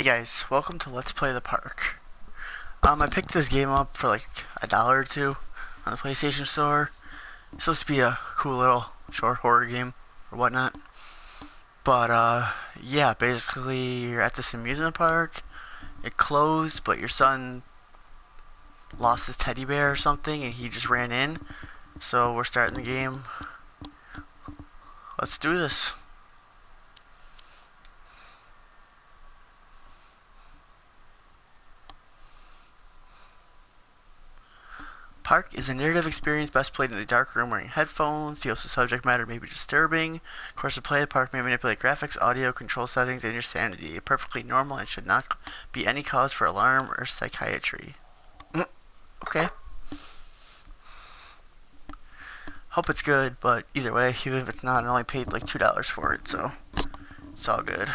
Hey guys, welcome to Let's Play the Park. I picked this game up for like $1 or two on the PlayStation Store. It's supposed to be a cool little short horror game or whatnot. But yeah, basically you're at this amusement park. It closed, but your son lost his teddy bear or something and he just ran in. So we're starting the game. Let's do this. Park is a narrative experience best played in a dark room wearing headphones. Deals with subject matter may be disturbing. Of course, to play the park may manipulate graphics, audio, control settings, and your sanity. Perfectly normal and should not be any cause for alarm or psychiatry. Okay. Hope it's good, but either way, even if it's not, I only paid like $2 for it, so it's all good.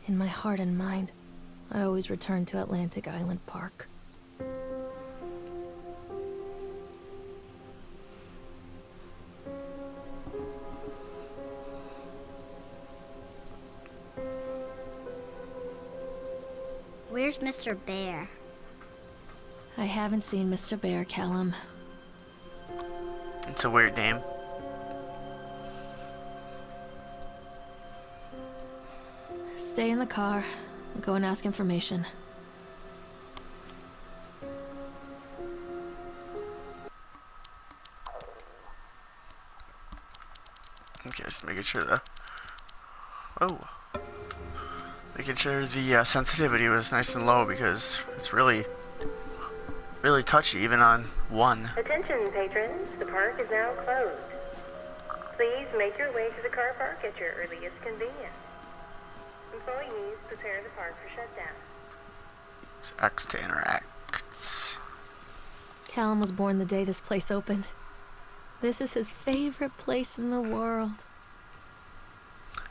In my heart and mind, I always return to Atlantic Island Park. Where's Mr. Bear? I haven't seen Mr. Bear, Callum. It's a weird name. Stay in the car and go and ask information. Okay, just making sure the making sure the sensitivity was nice and low because it's really touchy even on 1. Attention patrons, the park is now closed. Please make your way to the car park at your earliest convenience. Employees prepare the park for shutdown. It's X to interact. Callum was born the day this place opened. This is his favorite place in the world.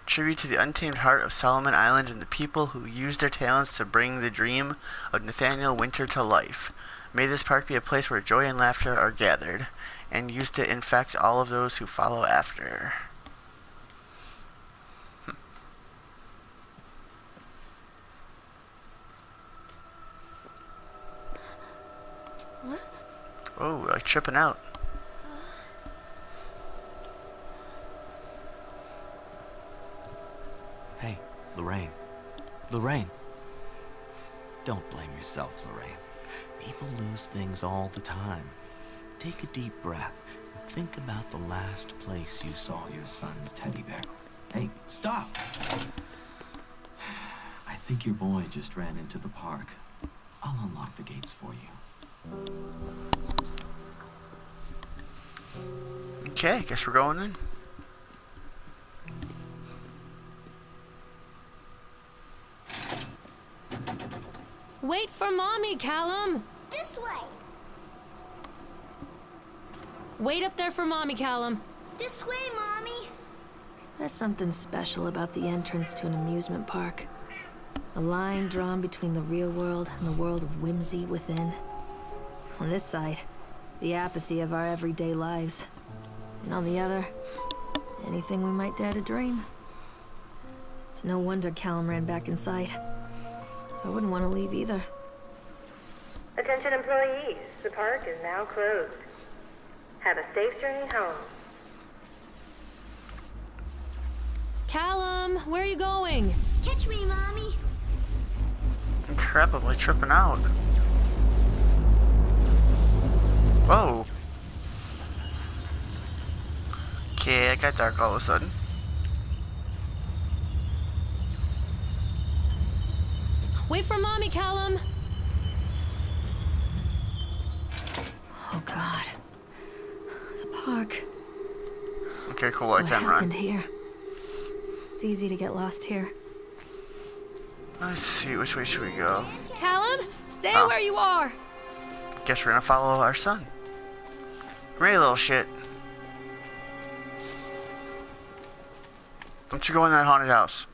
Tribute to the untamed heart of Solomon Island and the people who used their talents to bring the dream of Nathaniel Winter to life. May this park be a place where joy and laughter are gathered, and used to infect all of those who follow after. What? Oh, like tripping out. Hey, Lorraine. Lorraine. Don't blame yourself, Lorraine. People lose things all the time. Take a deep breath and think about the last place you saw your son's teddy bear. Hey, stop! I think your boy just ran into the park. I'll unlock the gates for you. Okay, guess we're going in. Wait for Mommy, Callum! This way! Wait up there for Mommy, Callum! This way, Mommy! There's something special about the entrance to an amusement park. A line drawn between the real world and the world of whimsy within. On this side, the apathy of our everyday lives. And on the other, anything we might dare to dream. It's no wonder Callum ran back inside. I wouldn't want to leave either. Attention employees, the park is now closed. Have a safe journey home. Callum, where are you going? Catch me, Mommy! Crap, I'm like tripping out. Whoa. Okay, it got dark all of a sudden. Wait for Mommy, Callum! Oh, God. The park. Okay, cool, I What can happened run. here? It's easy to get lost here. Let's see, which way should we go? Callum, stay Oh. where you are! Guess we're gonna follow our son. Ready, little shit. Don't you go in that haunted house.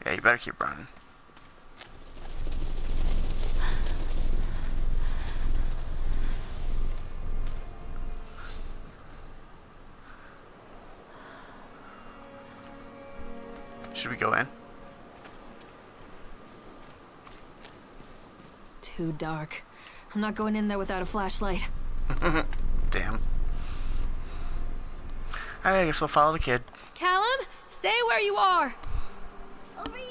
Yeah, you better keep running. Should we go in? Too dark. I'm not going in there without a flashlight. Damn. Alright, I guess we'll follow the kid. Callum, stay where you are. Over here.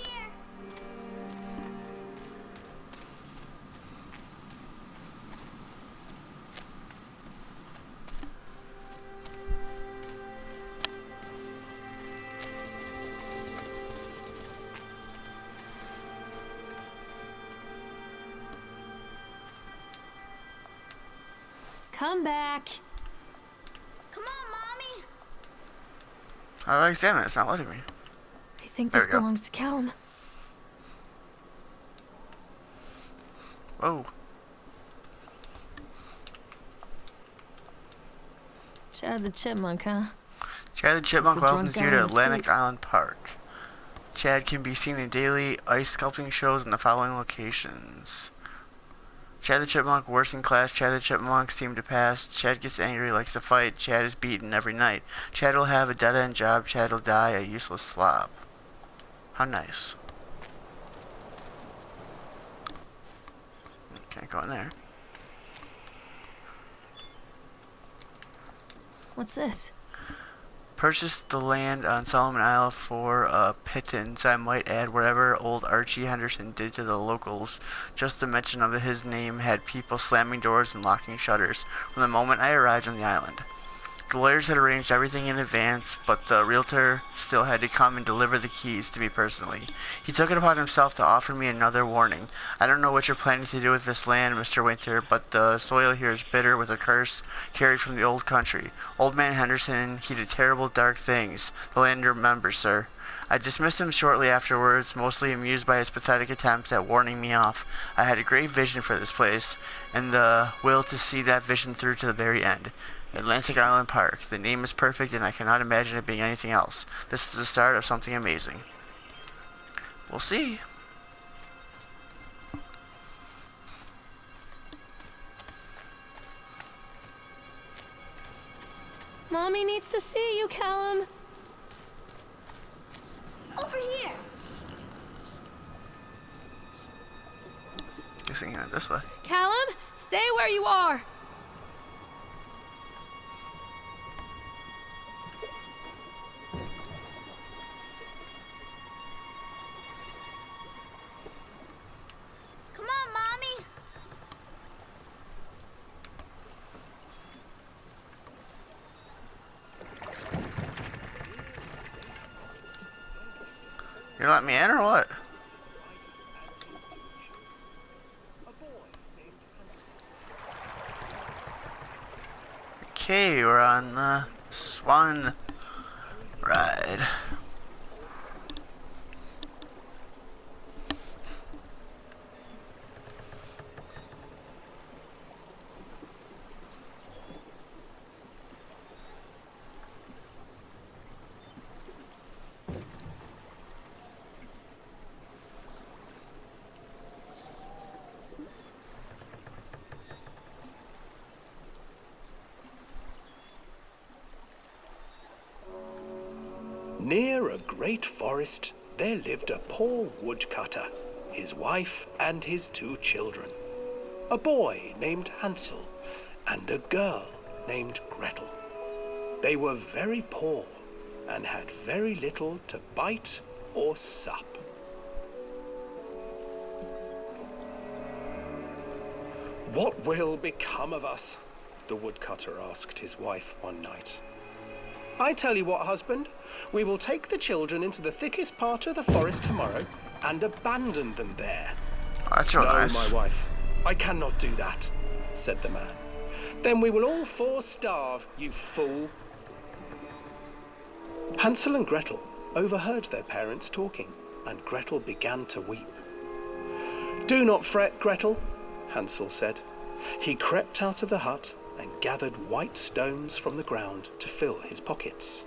Come back. Come on, Mommy. How do I examine it? It's not letting me. I think There this we go. belongs to Callum. Whoa. Chad the Chipmunk, huh? Chad the Chipmunk Just a drunk welcomes guy you to in a Atlantic suit. Island Park. Chad can be seen in daily ice sculpting shows in the following locations. Chad the Chipmunk, worst in class. Chad the Chipmunk seem to pass. Chad gets angry, likes to fight. Chad is beaten every night. Chad will have a dead-end job. Chad will die a useless slob. How nice. Can't go in there. What's this? Purchased the land on Solomon Isle for a pittance. I might add whatever old Archie Henderson did to the locals. Just the mention of his name had people slamming doors and locking shutters from the moment I arrived on the island. The lawyers had arranged everything in advance, but the realtor still had to come and deliver the keys to me personally. He took it upon himself to offer me another warning. I don't know what you're planning to do with this land, Mr. Winter, but the soil here is bitter with a curse carried from the old country. Old man Henderson, he did terrible dark things. The land remembers, sir. I dismissed him shortly afterwards, mostly amused by his pathetic attempts at warning me off. I had a great vision for this place, and the will to see that vision through to the very end. Atlantic Island Park. The name is perfect, and I cannot imagine it being anything else. This is the start of something amazing. We'll see. Mommy needs to see you, Callum. Over here. Guessing he went this way. Callum, stay where you are. Come on, Mommy. You're letting me in or what? Okay, we're on the Swan ride. Near a great forest, there lived a poor woodcutter, his wife and his 2 children. A boy named Hansel and a girl named Gretel. They were very poor and had very little to bite or sup. "What will become of us?" the woodcutter asked his wife one night. "I tell you what, husband, we will take the children into the thickest part of the forest tomorrow and abandon them there." Oh, that's real "No, nice. my wife, I cannot do that," said the man. "Then we will all 4 starve, you fool." Hansel and Gretel overheard their parents talking, and Gretel began to weep. "Do not fret, Gretel," Hansel said. He crept out of the hut and gathered white stones from the ground to fill his pockets.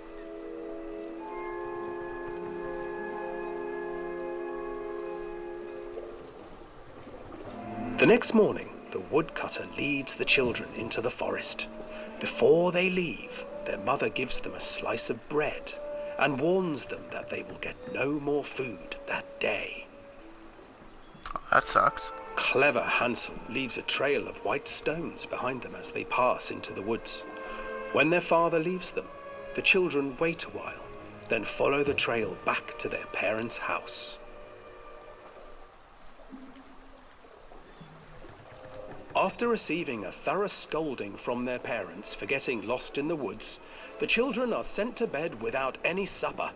The next morning, the woodcutter leads the children into the forest. Before they leave, their mother gives them a slice of bread and warns them that they will get no more food that day. Oh, that sucks. Clever Hansel leaves a trail of white stones behind them as they pass into the woods. When their father leaves them, the children wait a while, then follow the trail back to their parents' house. After receiving a thorough scolding from their parents for getting lost in the woods, the children are sent to bed without any supper.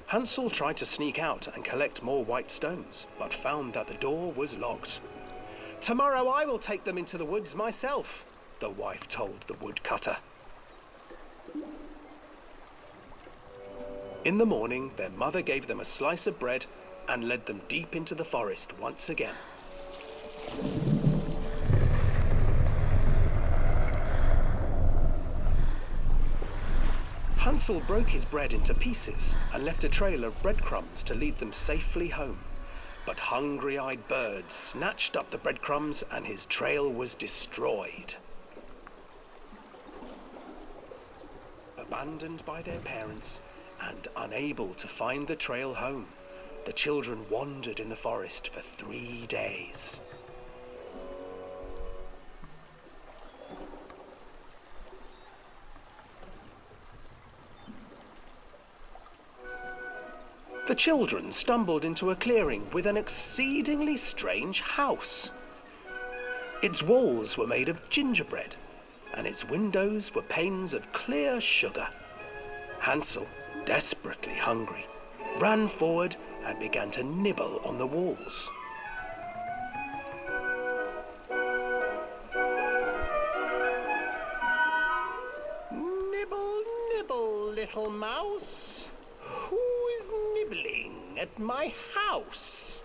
Hansel tried to sneak out and collect more white stones, but found that the door was locked. "Tomorrow I will take them into the woods myself," the wife told the woodcutter. In the morning, their mother gave them a slice of bread and led them deep into the forest once again. Hansel broke his bread into pieces and left a trail of breadcrumbs to lead them safely home. But hungry-eyed birds snatched up the breadcrumbs and his trail was destroyed. Abandoned by their parents and unable to find the trail home, the children wandered in the forest for 3 days. The children stumbled into a clearing with an exceedingly strange house. Its walls were made of gingerbread, and its windows were panes of clear sugar. Hansel, desperately hungry, ran forward and began to nibble on the walls. "Nibble, nibble, little mouse. Who is nibbling at my house?"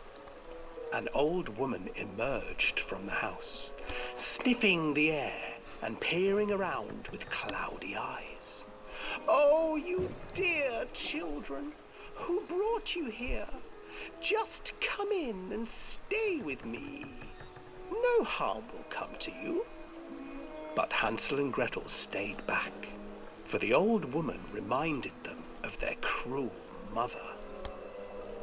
An old woman emerged from the house, sniffing the air and peering around with cloudy eyes. "Oh, you dear children, who brought you here? Just come in and stay with me. No harm will come to you." But Hansel and Gretel stayed back, for the old woman reminded them of their cruel mother.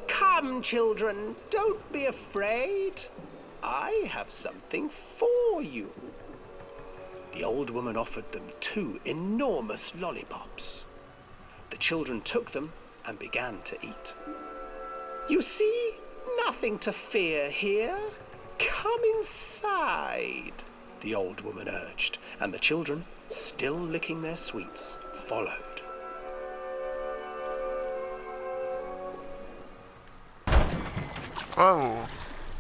"Come, children, don't be afraid. I have something for you." The old woman offered them 2 enormous lollipops. The children took them and began to eat. "You see, nothing to fear here. Come inside," the old woman urged, and the children, still licking their sweets, followed. Whoa.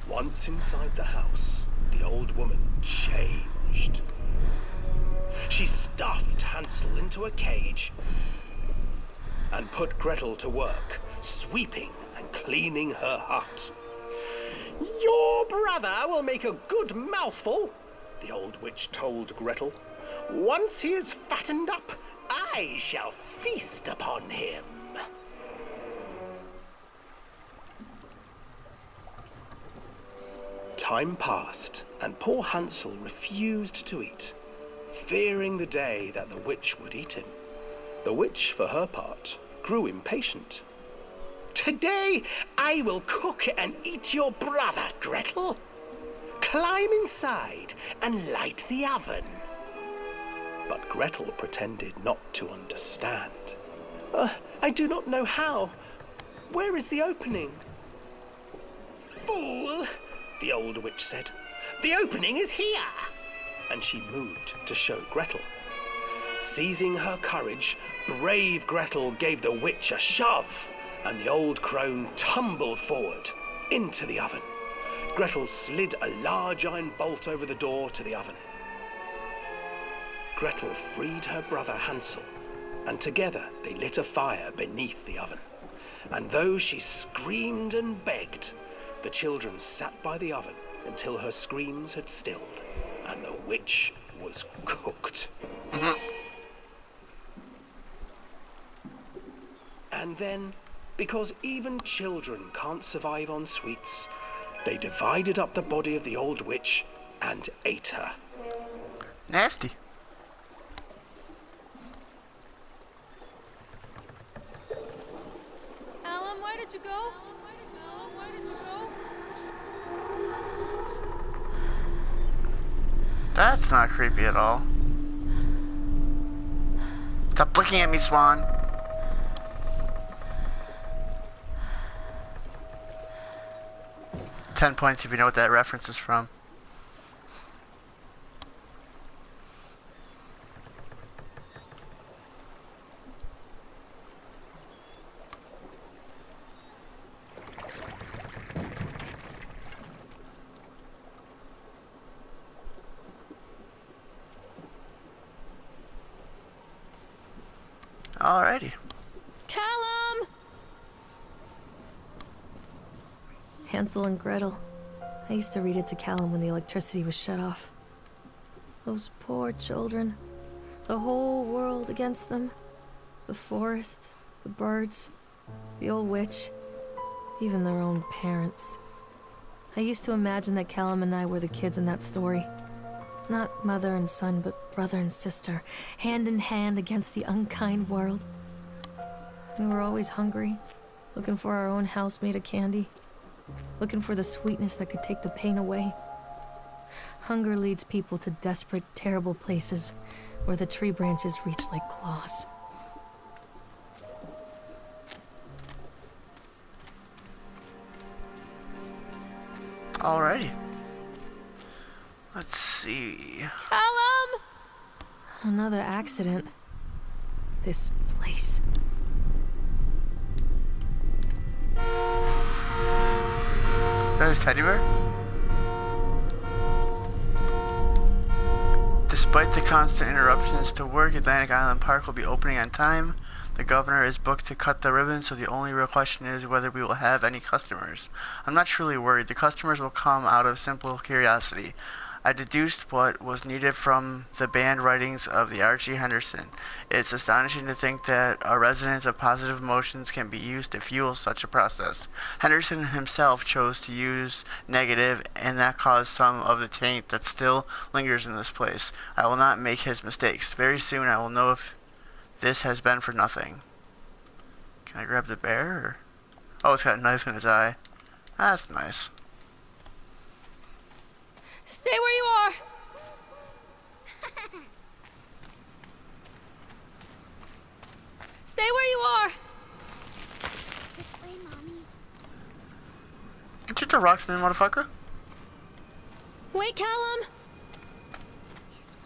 Once inside the house, the old woman changed. She stuffed Hansel into a cage and put Gretel to work, sweeping and cleaning her hut. "Your brother will make a good mouthful," the old witch told Gretel. "Once he is fattened up, I shall feast upon him." Time passed, and poor Hansel refused to eat, fearing the day that the witch would eat him. The witch, for her part, grew impatient. "Today I will cook and eat your brother, Gretel. Climb inside and light the oven." But Gretel pretended not to understand. "I do not know how. Where is the opening?" "Fool," the old witch said. "The opening is here." And she moved to show Gretel. Seizing her courage, brave Gretel gave the witch a shove, and the old crone tumbled forward into the oven. Gretel slid a large iron bolt over the door to the oven. Gretel freed her brother Hansel, and together they lit a fire beneath the oven. And though she screamed and begged, the children sat by the oven until her screams had stilled, and the witch was cooked. And then, because even children can't survive on sweets, They divided up the body of the old witch and ate her. Nasty. Alan, where did you go? Alan, where did you go? That's not creepy at all. Stop looking at me, Swan. $10 points if you know what that reference is from. Alrighty. Callum! Hansel and Gretel. I used to read it to Callum when the electricity was shut off. Those poor children. The whole world against them. The forest, the birds, the old witch, even their own parents. I used to imagine that Callum and I were the kids in that story. Not mother and son, but brother and sister, hand in hand against the unkind world. We were always hungry, looking for our own house made of candy, looking for the sweetness that could take the pain away. Hunger leads people to desperate, terrible places where the tree branches reach like claws. Alrighty. Let's see. Callum! Another accident. This place. That is teddy bear? Despite the constant interruptions to work, Atlantic Island Park will be opening on time. The governor is booked to cut the ribbon, so the only real question is whether we will have any customers. I'm not truly worried. The customers will come out of simple curiosity. I deduced what was needed from the banned writings of the Archie Henderson. It's astonishing to think that a resonance of positive emotions can be used to fuel such a process. Henderson himself chose to use negative, and that caused some of the taint that still lingers in this place. I will not make his mistakes. Very soon I will know if this has been for nothing. Can I grab the bear? Or? Oh, it's got a knife in its eye. That's nice. Stay where you are! Stay where you are! This way, Mommy. Get you the rocks, man, motherfucker. Wait, Callum! This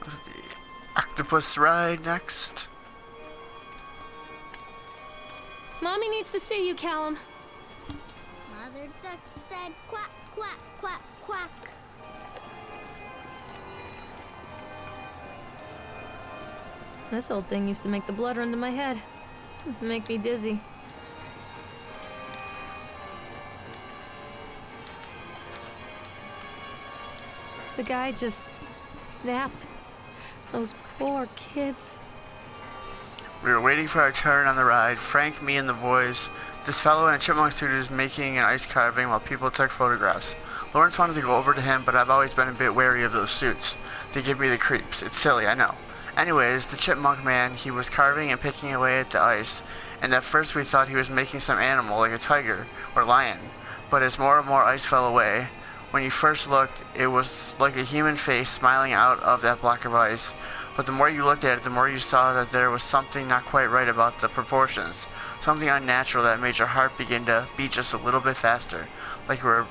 way. The octopus ride next. Mommy needs to see you, Callum. Mother Duck said quack, quack, quack, quack. This old thing used to make the blood run to my head. Make me dizzy. The guy just snapped. Those poor kids. We were waiting for our turn on the ride. Frank, me, and the boys. This fellow in a chipmunk suit is making an ice carving while people took photographs. Lawrence wanted to go over to him, but I've always been a bit wary of those suits. They give me the creeps. It's silly, I know. Anyways, the Chipmunk Man, he was carving and picking away at the ice, and at first we thought he was making some animal, like a tiger or lion. But as more and more ice fell away, when you first looked, it was like a human face smiling out of that block of ice. But the more you looked at it, the more you saw that there was something not quite right about the proportions. Something unnatural that made your heart begin to beat just a little bit faster. Like you were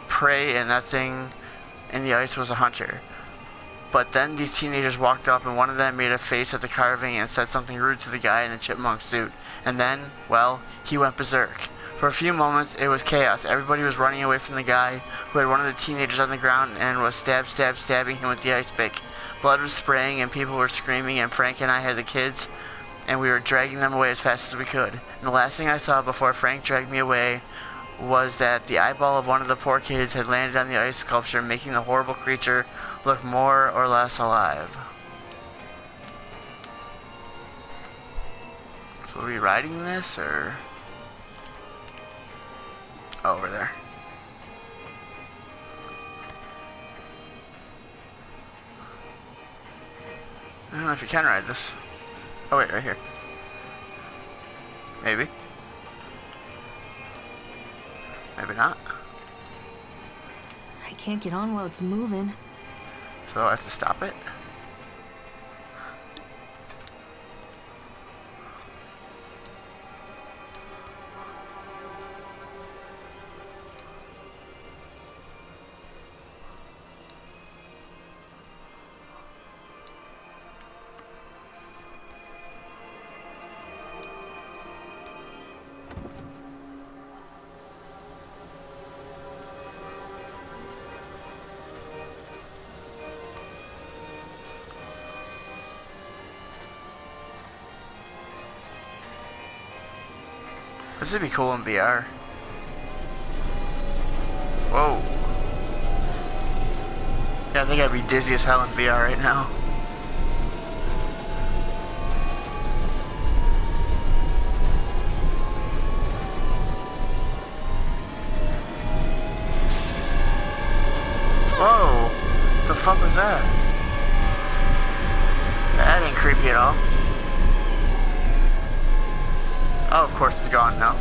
prey and that thing in the ice was a hunter. But then these teenagers walked up and one of them made a face at the carving and said something rude to the guy in the chipmunk suit. And then, well, he went berserk. For a few moments, it was chaos. Everybody was running away from the guy who had one of the teenagers on the ground and was stabbing him with the ice pick. Blood was spraying and people were screaming, and Frank and I had the kids and we were dragging them away as fast as we could. And the last thing I saw before Frank dragged me away was that the eyeball of one of the poor kids had landed on the ice sculpture, making the horrible creature look more or less alive. So are we riding this or? Oh, over there. I don't know if you can ride this. Oh wait, right here. Maybe. Maybe not. I can't get on while it's moving. So I have to stop it. This would be cool in VR. Whoa. Yeah, I think I'd be dizzy as hell in VR right now. Whoa. What the fuck was that? That ain't creepy at all. Oh, of course it's gone now.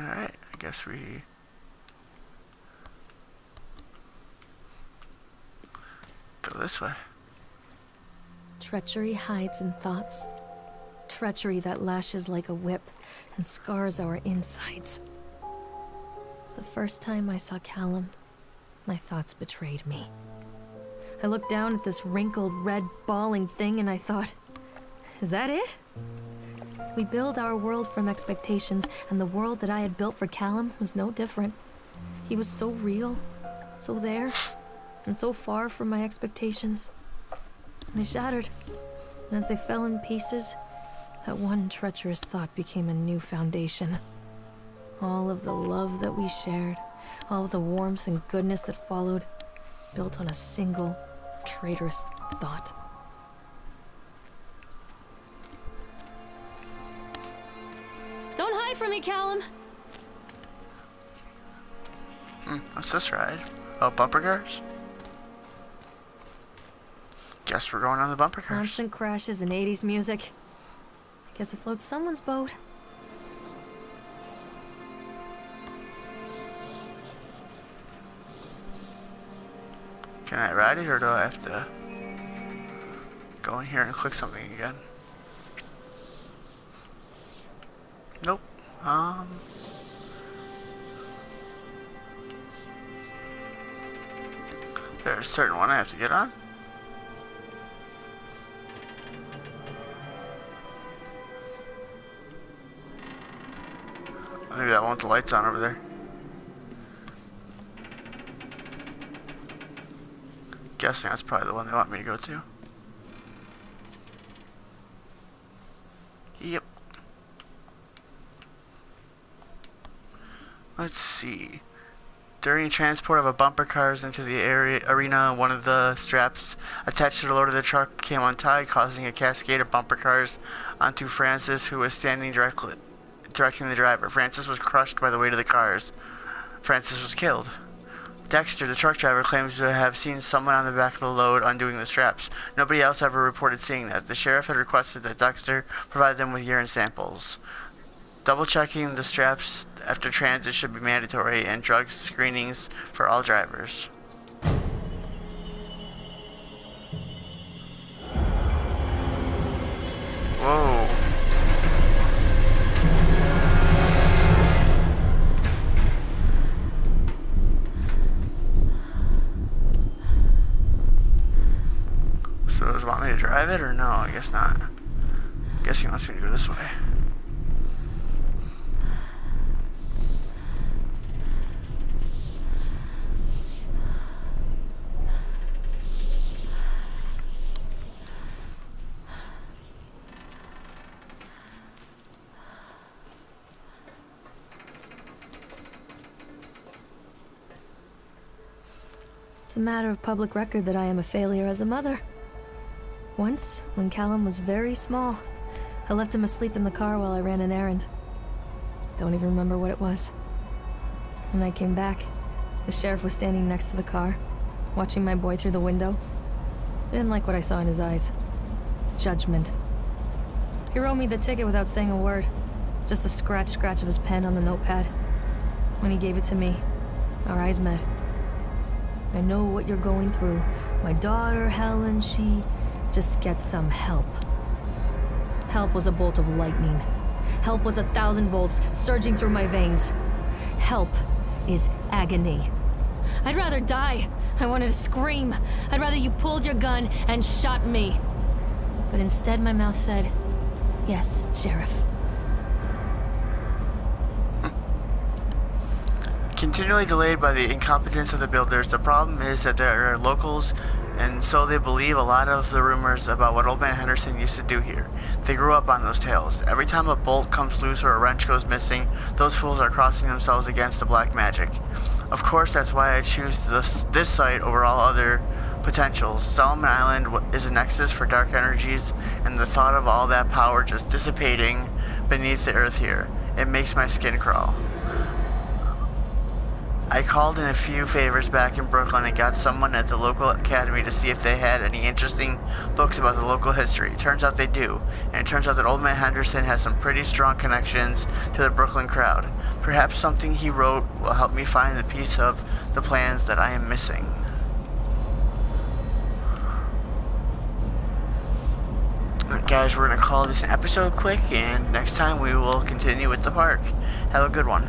Alright, I guess we go this way. Treachery hides in thoughts. Treachery that lashes like a whip and scars our insides. The first time I saw Callum, my thoughts betrayed me. I looked down at this wrinkled, red, bawling thing and I thought, is that it? We build our world from expectations, and the world that I had built for Callum was no different. He was so real, so there, and so far from my expectations. And they shattered, and as they fell in pieces, that one treacherous thought became a new foundation. All of the love that we shared, all of the warmth and goodness that followed, built on a single, traitorous thought. Don't hide from me, Callum! What's this ride? Oh, bumper cars? Guess we're going on the bumper cars. Constant crashes and 80s music. I guess it floats someone's boat. Can I ride it or do I have to go in here and click something again? Nope. There's a certain one I have to get on. Maybe that one with the lights on over there. Guessing that's probably the one they want me to go to. Yep. Let's see. During transport of a bumper cars into the arena, one of the straps attached to the load of the truck came untied, causing a cascade of bumper cars onto Francis, who was standing directing the driver. Francis was crushed by the weight of the cars. Francis was killed. Dexter, the truck driver, claims to have seen someone on the back of the load undoing the straps. Nobody else ever reported seeing that. The sheriff had requested that Dexter provide them with urine samples. Double-checking the straps after transit should be mandatory, and drug screenings for all drivers. Whoa. So does he want me to drive it or no? I guess not. I guess he wants me to go this way. It's a matter of public record that I am a failure as a mother. Once, when Callum was very small, I left him asleep in the car while I ran an errand. Don't even remember what it was. When I came back, the sheriff was standing next to the car, watching my boy through the window. I didn't like what I saw in his eyes. Judgment. He wrote me the ticket without saying a word. Just the scratch of his pen on the notepad. When he gave it to me, our eyes met. I know what you're going through. My daughter, Helen, she just gets some help. Help was a bolt of lightning. Help was 1,000 volts surging through my veins. Help is agony. I'd rather die. I wanted to scream. I'd rather you pulled your gun and shot me. But instead my mouth said, "Yes, Sheriff." Continually delayed by the incompetence of the builders, the problem is that there are locals, and so they believe a lot of the rumors about what Old Man Henderson used to do here. They grew up on those tales. Every time a bolt comes loose or a wrench goes missing, those fools are crossing themselves against the black magic. Of course, that's why I choose this site over all other potentials. Solomon Island is a nexus for dark energies, and the thought of all that power just dissipating beneath the earth here, it makes my skin crawl. I called in a few favors back in Brooklyn and got someone at the local academy to see if they had any interesting books about the local history. Turns out they do, and it turns out that Old Man Henderson has some pretty strong connections to the Brooklyn crowd. Perhaps something he wrote will help me find the piece of the plans that I am missing. Alright guys, we're going to call this an episode quick, and next time we will continue with the park. Have a good one.